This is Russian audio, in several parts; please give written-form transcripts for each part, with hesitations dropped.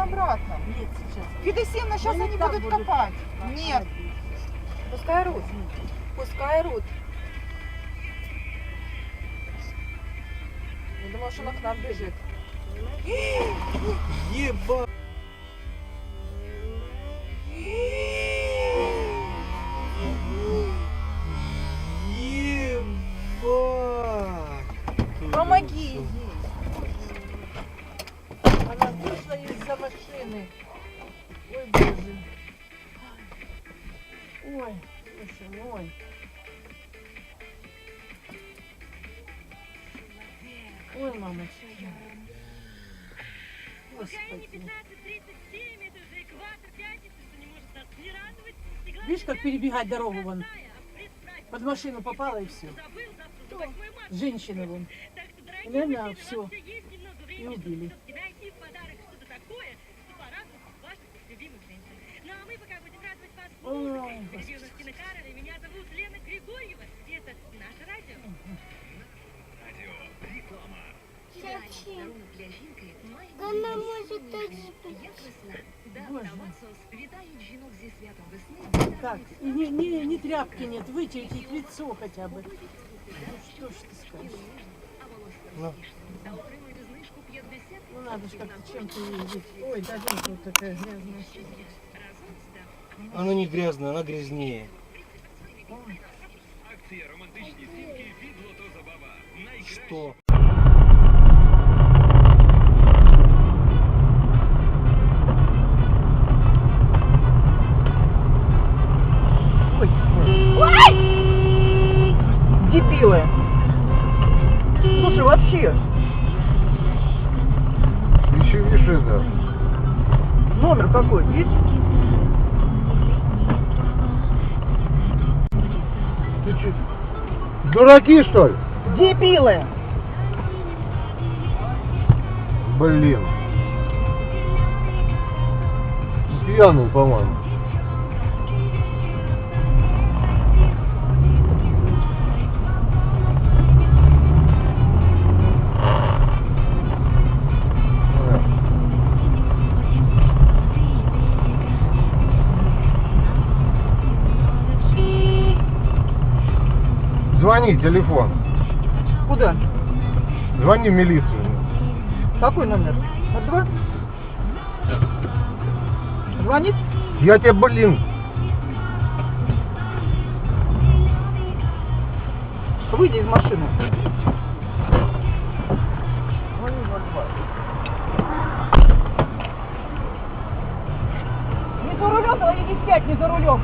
обратно. Нет, сейчас. Федосеевна, сейчас Они они так будут будут. копать. Нет. Пускай рут. Пускай рут. Я думала, что она к нам бежит. Еба! Еба! Помоги ей. Она вышла из-за машины. Ой, боже. Ой, боже мой. Ой, мамочка. Господи. Видишь, как перебегать дорогу вон. Под машину попала и все. Женщина вон. И, наверное, все. И убили. Ой, Господи. Меня зовут Лена Григорьева, и это наше радио. Вона може так Боже. Так, и ни тряпки нет, вытереть лицо хотя бы. Ну что ж ты скажешь? Ну надо же как-то чем-то ездить. Ой, даже вот такая грязная. Она не грязная, она грязнее. Что? Дебилы. Слушай, вообще, Еще Вишина. номер какой есть? Ты че? Дураки, что ли? Дебилы. Блин. Пьяный, по-моему. Звони, телефон. Куда? Звони в милицию. Какой номер? А2? Звонит? Я тебе, блин, Выйди из машины. Не за рулем, а не спять, не за рулем.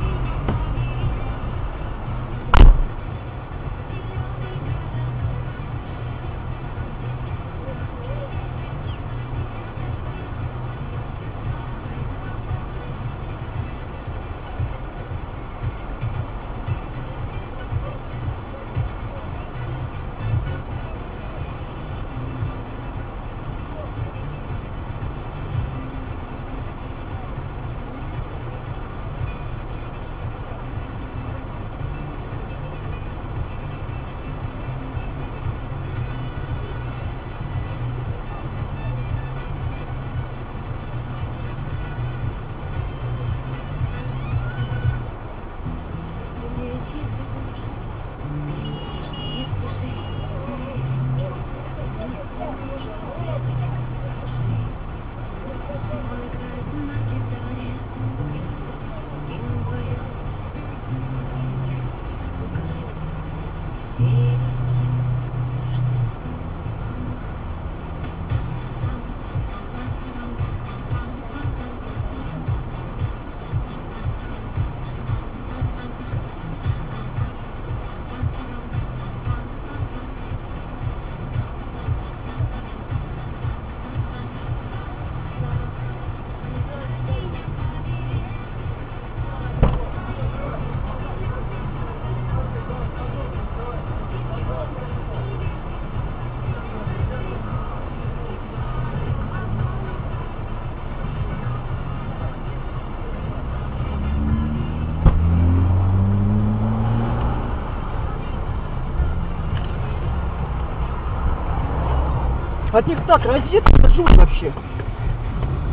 От них так разит, это жуть вообще.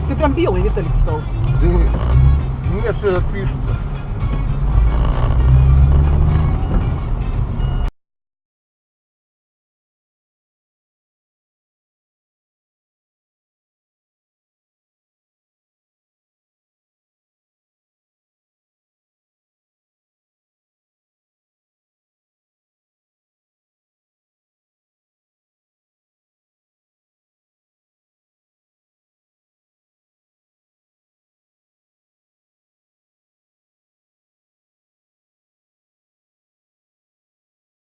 Ты прям белый, Виталик, стал. Да нет, мне все это пишут.